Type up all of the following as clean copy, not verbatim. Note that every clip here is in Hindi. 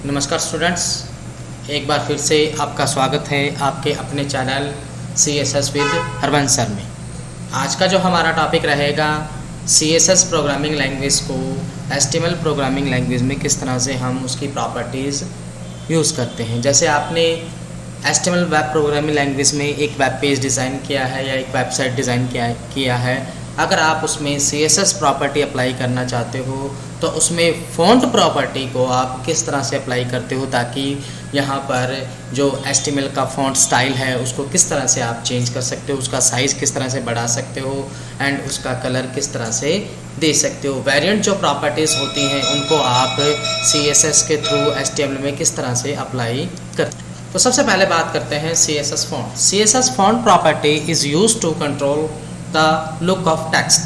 नमस्कार स्टूडेंट्स, एक बार फिर से आपका स्वागत है आपके अपने channel CSS with Harvansh sir में। आज का जो हमारा टॉपिक रहेगा CSS प्रोग्रामिंग लैंग्वेज को HTML प्रोग्रामिंग लैंग्वेज में किस तरह से हम उसकी प्रॉपर्टीज़ यूज़ करते हैं। जैसे आपने HTML वेब प्रोग्रामिंग लैंग्वेज में एक वेब पेज डिज़ाइन किया है या एक वेबसाइट डिज़ाइन किया है, अगर आप उसमें CSS प्रॉपर्टी अप्लाई करना चाहते हो तो उसमें फ़ॉन्ट प्रॉपर्टी को आप किस तरह से अप्लाई करते हो ताकि यहाँ पर जो HTML का फ़ॉन्ट स्टाइल है उसको किस तरह से आप चेंज कर सकते हो, उसका साइज़ किस तरह से बढ़ा सकते हो एंड उसका कलर किस तरह से दे सकते हो। वेरिएंट जो प्रॉपर्टीज़ होती हैं उनको आप CSS के थ्रू HTML में किस तरह से अप्लाई करते हो। तो सबसे पहले बात करते हैं CSS font. CSS font property is used to control the look of text.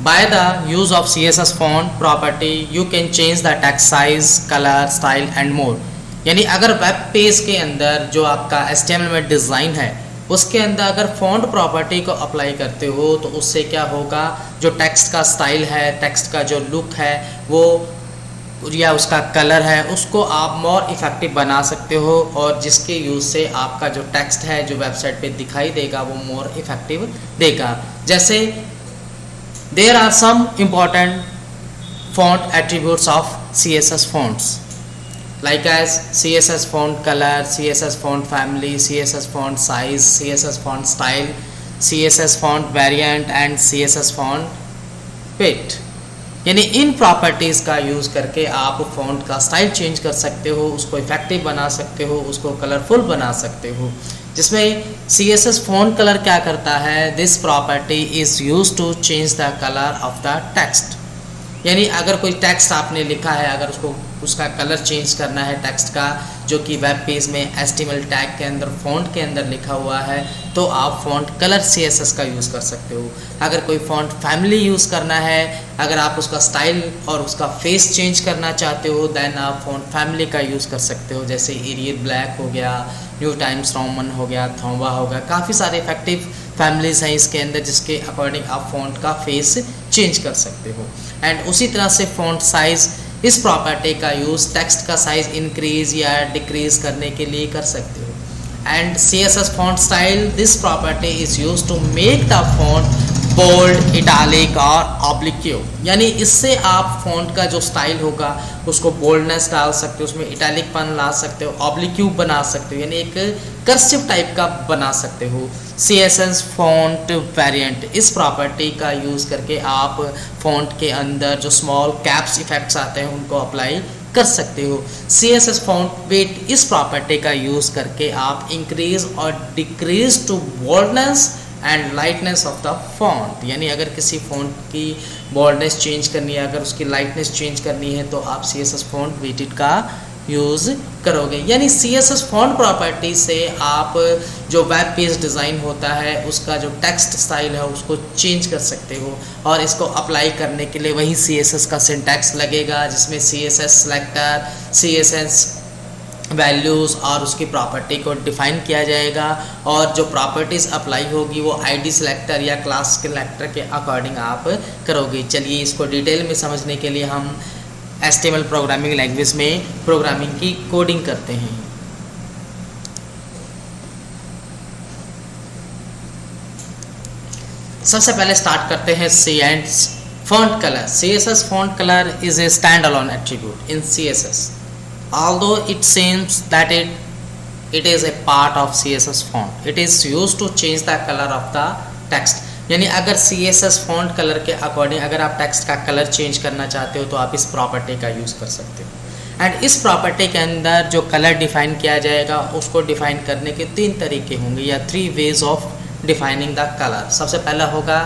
By the use of CSS font property you can change the text size, color, style and more. यानी अगर वेब पेज के अंदर जो आपका HTML में डिज़ाइन है उसके अंदर अगर फॉन्ट प्रॉपर्टी को अप्लाई करते हो तो उससे क्या होगा, जो टेक्स्ट का स्टाइल है, टेक्स्ट का जो लुक है वो या उसका कलर है उसको आप मोर इफ़ेक्टिव बना सकते हो और जिसके यूज़ से आपका जो टेक्स्ट है जो वेबसाइट पे दिखाई देगा वो मोर इफ़ेक्टिव देगा। जैसे there are some important font attributes of CSS fonts like as CSS font color, CSS font family, CSS font size, CSS font style, CSS font variant and CSS font weight। यानी इन प्रॉपर्टीज़ का यूज़ करके आप फ़ॉन्ट का स्टाइल चेंज कर सकते हो, उसको इफ़ेक्टिव बना सकते हो, उसको कलरफुल बना सकते हो। जिसमें CSS फ़ॉन्ट कलर क्या करता है, this property is used to change the colour of the text. यानी अगर कोई टेक्स्ट आपने लिखा है, अगर उसका कलर चेंज करना है टेक्स्ट का जो कि वेब पेज में HTML टैग के अंदर फ़ॉन्ट के अंदर लिखा हुआ है तो आप फ़ॉन्ट कलर CSS का यूज़ कर सकते हो। अगर कोई फ़ॉन्ट फैमिली यूज़ करना है, अगर आप उसका स्टाइल और उसका फेस चेंज करना चाहते हो देन आप फ़ॉन्ट फैमिली का यूज़ कर सकते हो। जैसे एरियल ब्लैक हो गया, न्यू टाइम्स रोमन हो गया, थोम्बा हो गया, काफ़ी सारे इफेक्टिव फैमिलीज़ हैं इसके अंदर जिसके अकॉर्डिंग आप फ़ॉन्ट का फेस चेंज कर सकते हो। एंड उसी तरह से फ़ॉन्ट साइज़, इस प्रॉपर्टी का यूज़ टेक्स्ट का साइज़ इंक्रीज़ या डिक्रीज़ करने के लिए कर सकते हो। And CSS font style, this property is use to make the font bold, italic और ऑब्लिक्यू। यानी इससे आप फॉन्ट का जो स्टाइल होगा उसको बोल्डनेस डाल सकते हो, उसमें इटालिकपन ला सकते हो, ऑब्लिक्यू बना सकते हो, यानी एक कर्सिव टाइप का बना सकते हो। CSS फॉन्ट वेरिएंट, इस प्रॉपर्टी का यूज़ करके आप फॉन्ट के अंदर जो स्मॉल कैप्स इफेक्ट्स आते हैं उनको अप्लाई कर सकते हो। CSS फॉन्ट वेट, इस प्रॉपर्टी का यूज़ करके आप इंक्रीज और decrease to boldness and lightness of the font. यानी अगर किसी फॉन्ट की बोल्डनेस चेंज करनी है, अगर उसकी लाइटनेस चेंज करनी है तो आप CSS फॉन्ट वेटेड का यूज़ करोगे। यानी CSS फॉन्ट प्रॉपर्टी से आप जो वेब पेज डिज़ाइन होता है उसका जो टेक्स्ट स्टाइल है उसको चेंज कर सकते हो और इसको अप्लाई करने के लिए वही CSS का सिंटैक्स लगेगा जिसमें CSS सेलेक्टर, CSS वैल्यूज़ और उसकी प्रॉपर्टी को डिफ़ाइन किया जाएगा और जो प्रॉपर्टीज़ अप्लाई होगी वो ID सेलेक्टर या क्लास सेलेक्टर के अकॉर्डिंग आप करोगे। चलिए इसको डिटेल में समझने के लिए हम HTML प्रोग्रामिंग लैंग्वेज में प्रोग्रामिंग की कोडिंग करते हैं। सबसे पहले स्टार्ट करते हैं font colour. CSS font colour is a stand alone attribute in CSS, although it seems that it is a part of CSS font. It is used to change the color of the text. यानी अगर CSS फॉन्ट कलर के अकॉर्डिंग अगर आप टेक्स्ट का कलर चेंज करना चाहते हो तो आप इस प्रॉपर्टी का यूज़ कर सकते हो। एंड इस प्रॉपर्टी के अंदर जो कलर डिफाइन किया जाएगा उसको डिफाइन करने के 3 तरीके होंगे या 3 ways of defining the colour. सबसे पहला होगा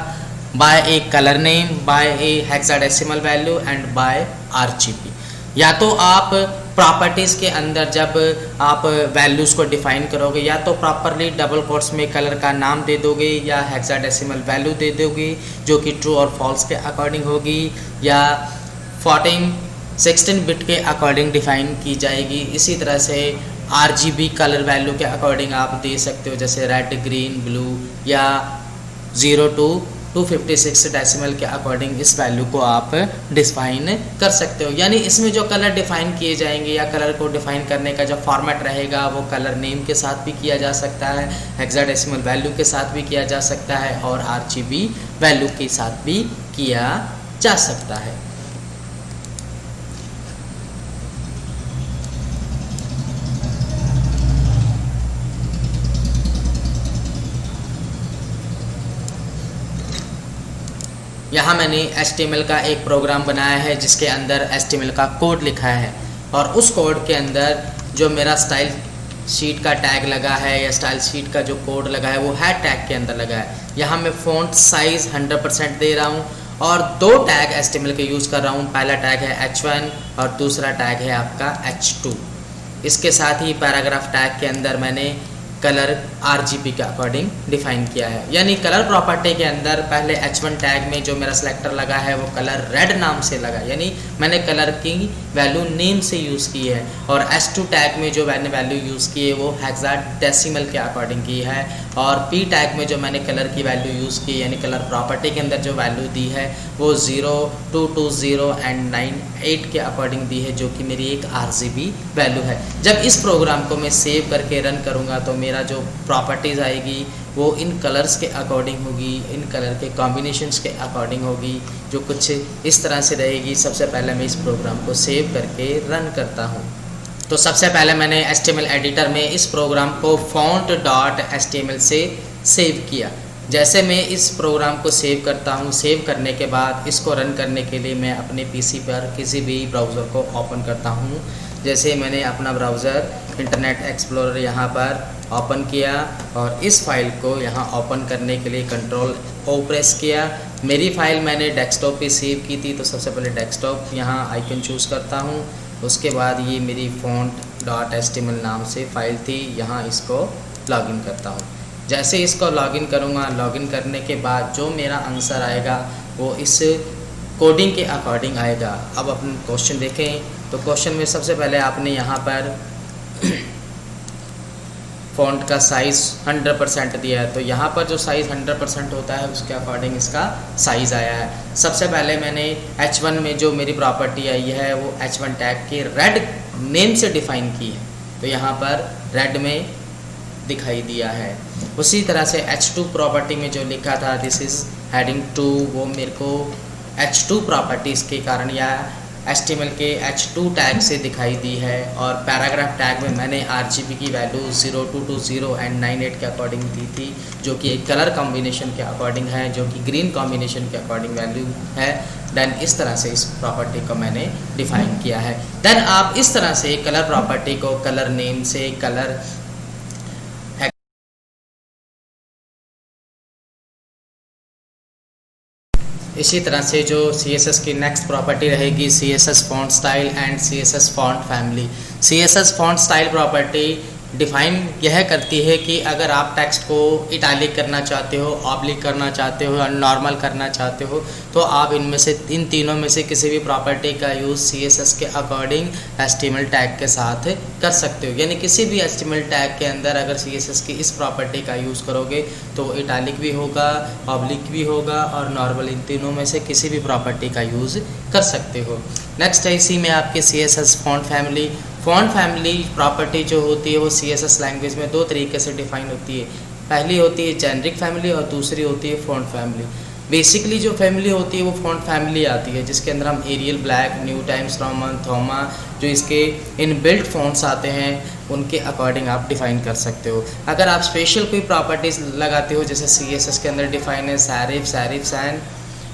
by a colour name, by a hexadecimal value and by RGB। या तो आप प्रॉपर्टीज़ के अंदर जब आप वैल्यूज़ को डिफ़ाइन करोगे या तो प्रॉपरली डबल कोट्स में कलर का नाम दे दोगे या हेक्साडेसिमल वैल्यू दे दोगे जो कि ट्रू और फॉल्स के अकॉर्डिंग होगी या 16 बिट के अकॉर्डिंग डिफ़ाइन की जाएगी। इसी तरह से RGB कलर वैल्यू के अकॉर्डिंग आप दे सकते हो जैसे रेड, ग्रीन, ब्लू या 0 to 256 डेसिमल के अकॉर्डिंग इस वैल्यू को आप डिफाइन कर सकते हो। यानी इसमें जो कलर डिफाइन किए जाएंगे या कलर को डिफाइन करने का जो फॉर्मेट रहेगा वो कलर नेम के साथ भी किया जा सकता है, हेक्साडेसिमल वैल्यू के साथ भी किया जा सकता है और RGB वैल्यू के साथ भी किया जा सकता है। यहाँ मैंने HTML का एक प्रोग्राम बनाया है जिसके अंदर HTML का कोड लिखा है और उस कोड के अंदर जो मेरा स्टाइल शीट का टैग लगा है या स्टाइल शीट का जो कोड लगा है वो हैड टैग के अंदर लगा है। यहाँ मैं फ़ॉन्ट साइज़ 100% दे रहा हूँ और 2 टैग HTML के यूज़ कर रहा हूँ। पहला टैग है H1 और दूसरा टैग है आपका H2। इसके साथ ही पैराग्राफ टैग के अंदर मैंने कलर RGB के अकॉर्डिंग डिफाइन किया है। यानी कलर प्रॉपर्टी के अंदर पहले H1 टैग में जो मेरा सिलेक्टर लगा है वो कलर रेड नाम से लगा, यानी मैंने कलर की वैल्यू नेम से यूज़ की है। और H2 टैग में जो मैंने वैल्यू यूज़ की है वो हेक्साडेसिमल के अकॉर्डिंग की है। और P टैग में जो मैंने कलर की वैल्यू यूज़ की यानी कलर प्रॉपर्टी के अंदर जो वैल्यू दी है वो 0, 220 एंड 98 के अकॉर्डिंग दी है, जो कि मेरी एक RGB वैल्यू है। जब इस प्रोग्राम को मैं सेव करके रन करूँगा तो मेरा जो प्रॉपर्टीज़ आएगी वो इन कलर्स के अकॉर्डिंग होगी, इन कलर के कॉम्बिनेशंस के अकॉर्डिंग होगी, जो कुछ इस तरह से रहेगी। सबसे पहले मैं इस प्रोग्राम को सेव करके रन करता हूँ। तो सबसे पहले मैंने HTML एडिटर में इस प्रोग्राम को font.html से सेव किया। जैसे मैं इस प्रोग्राम को सेव करता हूँ, सेव करने के बाद इसको रन करने के लिए मैं अपने PC पर किसी भी ब्राउज़र को ओपन करता हूँ। जैसे मैंने अपना ब्राउज़र इंटरनेट एक्सप्लोरर यहाँ पर ओपन किया और इस फाइल को यहाँ ओपन करने के लिए Ctrl+O प्रेस किया। मेरी फ़ाइल मैंने डेस्कटॉप पे सेव की थी तो सबसे पहले डेस्कटॉप यहाँ आइकन चूज़ करता हूँ। उसके बाद ये मेरी font.html नाम से फ़ाइल थी, यहाँ इसको लॉगिन करता हूँ। जैसे इसको लॉगिन करूँगा, लॉगिन करने के बाद जो मेरा आंसर आएगा वो इस कोडिंग के अकॉर्डिंग आएगा। अब अपन क्वेश्चन देखें तो क्वेश्चन में सबसे पहले आपने यहाँ पर फ़ॉन्ट का साइज़ 100% दिया है, तो यहाँ पर जो साइज़ 100% होता है उसके अकॉर्डिंग इसका साइज़ आया है। सबसे पहले मैंने H1 में जो मेरी प्रॉपर्टी आई है वो H1 टैग के रेड नेम से डिफ़ाइन की है, तो यहाँ पर रेड में दिखाई दिया है। उसी तरह से H2 प्रॉपर्टी में जो लिखा था दिस इज़ हेडिंग 2, वो मेरे को H2 प्रॉपर्टीज़ के कारण या HTML के H2 टैग से दिखाई दी है। और पैराग्राफ टैग में मैंने RGB की वैल्यू 0, 220 एंड 98 के अकॉर्डिंग दी थी, जो कि एक कलर कॉम्बिनेशन के अकॉर्डिंग है, जो कि ग्रीन कॉम्बिनेशन के अकॉर्डिंग वैल्यू है। देन इस तरह से इस प्रॉपर्टी को मैंने डिफ़ाइन किया है। देन आप इस तरह से कलर प्रॉपर्टी को कलर नेम से कलर इसी तरह से जो CSS की नेक्स्ट प्रॉपर्टी रहेगी CSS font style and CSS font family. CSS font style property define यह करती है कि अगर आप टेक्स्ट को इटैलिक करना चाहते हो, ऑब्लिक करना चाहते हो और नॉर्मल करना चाहते हो तो आप इनमें से इन तीनों में से किसी भी प्रॉपर्टी का यूज़ CSS के अकॉर्डिंग HTML टैग के साथ कर सकते हो। यानी किसी भी HTML टैग के अंदर अगर CSS की इस प्रॉपर्टी का यूज़ करोगे तो इटैलिक भी होगा, ऑब्लिक भी होगा और नॉर्मल, इन तीनों में से किसी भी प्रॉपर्टी का यूज़ कर सकते हो। नेक्स्ट है इसी में आपके CSS font family. Font family property जो होती है वो CSS लैंग्वेज में 2 तरीके से डिफ़ाइन होती है। पहली होती है जेनरिक फैमिली और दूसरी होती है फॉन्ट फैमिली। बेसिकली जो फैमिली होती है वो फॉन्ट फैमिली आती है जिसके अंदर हम Arial black, new Times Roman, Tahoma जो इसके इनबिल्ट फॉन्ट्स आते हैं उनके अकॉर्डिंग आप डिफ़ाइन कर सकते हो। अगर आप स्पेशल कोई प्रॉपर्टीज़ लगाते हो जैसे CSS के अंदर डिफ़ाइन है serif, serif sans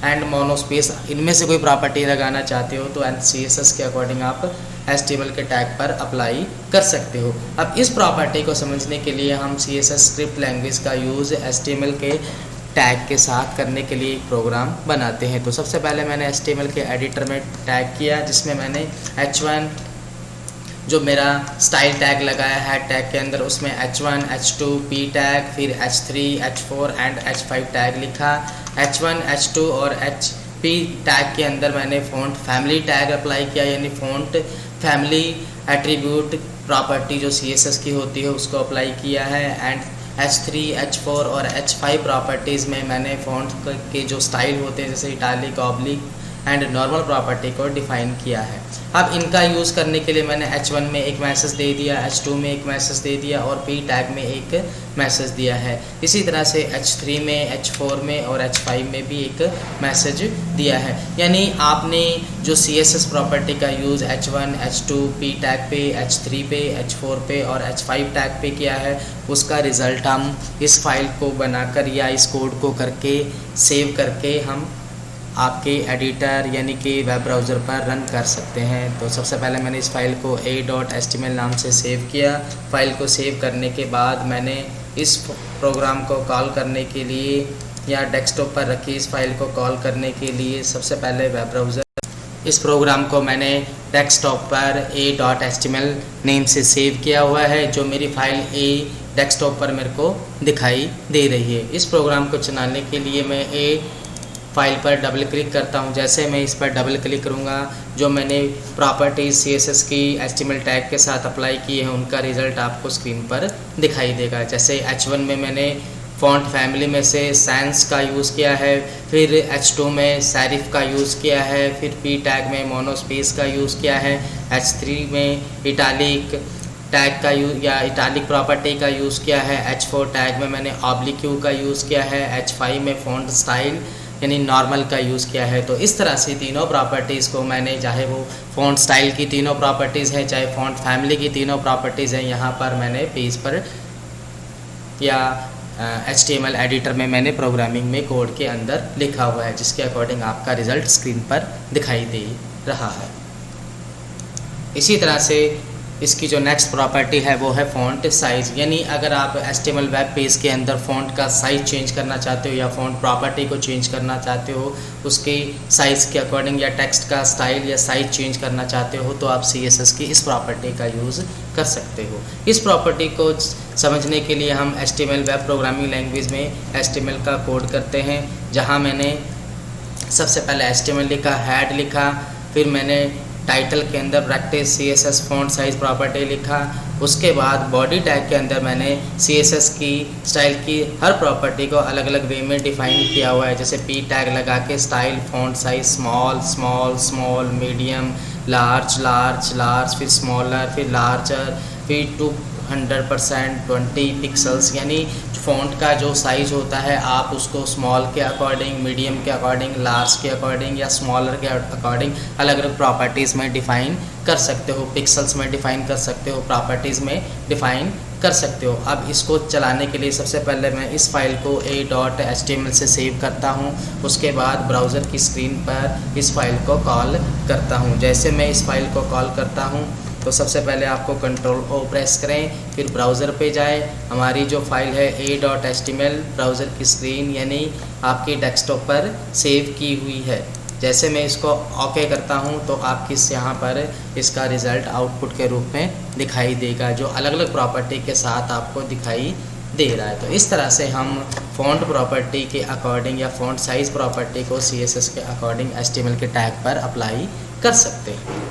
and monospace, इनमें से कोई प्रॉपर्टी लगाना चाहते हो तो CSS के अकॉर्डिंग आप HTML के टैग पर अप्लाई कर सकते हो। अब इस प्रॉपर्टी को समझने के लिए हम CSS स्क्रिप्ट लैंग्वेज का यूज़ HTML के टैग के साथ करने के लिए एक प्रोग्राम बनाते हैं। तो सबसे पहले मैंने HTML के एडिटर में टैग किया जिसमें मैंने H1 जो मेरा स्टाइल टैग लगाया है टैग के अंदर उसमें H1, H2, P टैग, फिर H3, H4 and H5 tag लिखा। H1, H2 और HP टैग के अंदर मैंने फॉन्ट फैमिली टैग अप्लाई किया, यानी फॉन्ट फैमिली एट्रीब्यूट प्रॉपर्टी जो CSS की होती है उसको अप्लाई किया है। एंड H3, H4 और H5 प्रॉपर्टीज़ में मैंने फ़ॉन्ट के जो स्टाइल होते हैं जैसे italic, oblique and normal property को डिफ़ाइन किया है। अब इनका यूज़ करने के लिए मैंने H1 में एक मैसेज दे दिया, H2 में एक मैसेज दे दिया और P टैग में एक मैसेज दिया है। इसी तरह से H3 में, H4 में और H5 में भी एक मैसेज दिया है। यानी आपने जो CSS प्रॉपर्टी का use H1, H2, P tag पे, H3 पे, H4 पे और H5 टैग पे किया है, उसका रिज़ल्ट हम इस फाइल को बनाकर या इस कोड को करके सेव करके हम आपके एडिटर यानी कि वेब ब्राउज़र पर रन कर सकते हैं। तो सबसे पहले मैंने इस फाइल को a.html नाम से सेव किया। फाइल को सेव करने के बाद मैंने इस प्रोग्राम को कॉल करने के लिए या डेस्कटॉप पर रखी इस फाइल को कॉल करने के लिए सबसे पहले वेब ब्राउज़र, इस प्रोग्राम को मैंने डेस्कटॉप पर a.html नेम से सेव किया हुआ है, जो मेरी फाइल a डेस्कटॉप पर मेरे को दिखाई दे रही है। इस प्रोग्राम को चलाने के लिए मैं फाइल पर डबल क्लिक करता हूं। जैसे मैं इस पर डबल क्लिक करूंगा, जो मैंने प्रॉपर्टीज़ CSS की HTML टैग के साथ अप्लाई किए हैं उनका रिज़ल्ट आपको स्क्रीन पर दिखाई देगा। जैसे H1 में मैंने फ़ॉन्ट फैमिली में से सैंस का यूज़ किया है, फिर H2 में सेरिफ का यूज़ किया है, फिर P टैग में मोनोस्पेस का यूज़ किया है, H3 में इटालिक टैग का यूज़ या इटालिक प्रॉपर्टी का यूज़ किया है, H4 टैग में मैंने ऑब्लिक क्यू का यूज़ किया है, H5 में फ़ॉन्ट स्टाइल यानी नॉर्मल का यूज़ किया है। तो इस तरह से तीनों प्रॉपर्टीज़ को मैंने, चाहे वो फ़ॉन्ट स्टाइल की तीनों प्रॉपर्टीज़ हैं, चाहे फ़ॉन्ट फैमिली की तीनों प्रॉपर्टीज़ हैं, यहाँ पर मैंने पेज पर या HTML एडिटर में मैंने प्रोग्रामिंग में कोड के अंदर लिखा हुआ है, जिसके अकॉर्डिंग आपका रिज़ल्ट स्क्रीन पर दिखाई दे रहा है। इसी तरह से इसकी जो नेक्स्ट प्रॉपर्टी है वो है फ़ॉन्ट साइज़। यानी अगर आप HTML वेब पेज के अंदर फ़ॉन्ट का साइज़ चेंज करना चाहते हो या फ़ॉन्ट प्रॉपर्टी को चेंज करना चाहते हो, उसके साइज़ के अकॉर्डिंग या टेक्स्ट का स्टाइल या साइज़ चेंज करना चाहते हो, तो आप CSS की इस प्रॉपर्टी का यूज़ कर सकते हो। इस प्रॉपर्टी को समझने के लिए हम HTML वेब प्रोग्रामिंग लैंग्वेज में HTML का कोड करते हैं, जहाँ मैंने सबसे पहले HTML लिखा, हेड लिखा, फिर मैंने टाइटल के अंदर practice CSS font size property लिखा। उसके बाद बॉडी टैग के अंदर मैंने CSS की स्टाइल की हर प्रॉपर्टी को अलग अलग वे में डिफ़ाइन किया हुआ है। जैसे P टैग लगा के style font size small small small, medium, large large large, फिर स्मॉलर, फिर लार्जर, फिर 200% 20 पिक्सल्स। यानी फ़ॉन्ट का जो साइज़ होता है आप उसको स्मॉल के अकॉर्डिंग, मीडियम के अकॉर्डिंग, लार्ज के अकॉर्डिंग या स्मॉलर के अकॉर्डिंग अलग अलग प्रॉपर्टीज़ में डिफ़ाइन कर सकते हो, पिक्सल्स में डिफ़ाइन कर सकते हो, प्रॉपर्टीज़ में डिफ़ाइन कर सकते हो। अब इसको चलाने के लिए सबसे पहले मैं इस फाइल को a.html से सेव करता हूँ। उसके बाद ब्राउज़र की स्क्रीन पर इस फाइल को कॉल करता हूँ। जैसे मैं इस फाइल को कॉल करता हूँ तो सबसे पहले आपको Ctrl+O प्रेस करें, फिर ब्राउज़र पे जाए। हमारी जो फाइल है a.html ब्राउज़र की स्क्रीन यानी आपकी डेस्कटॉप पर सेव की हुई है। जैसे मैं इसको ओके करता हूं तो आपकी यहाँ पर इसका रिज़ल्ट आउटपुट के रूप में दिखाई देगा, जो अलग अलग प्रॉपर्टी के साथ आपको दिखाई दे रहा है। तो इस तरह से हम फ़ॉन्ट प्रॉपर्टी के अकॉर्डिंग या फ़ॉन्ट साइज़ प्रॉपर्टी को CSS के अकॉर्डिंग HTML के टैग पर अप्लाई कर सकते हैं।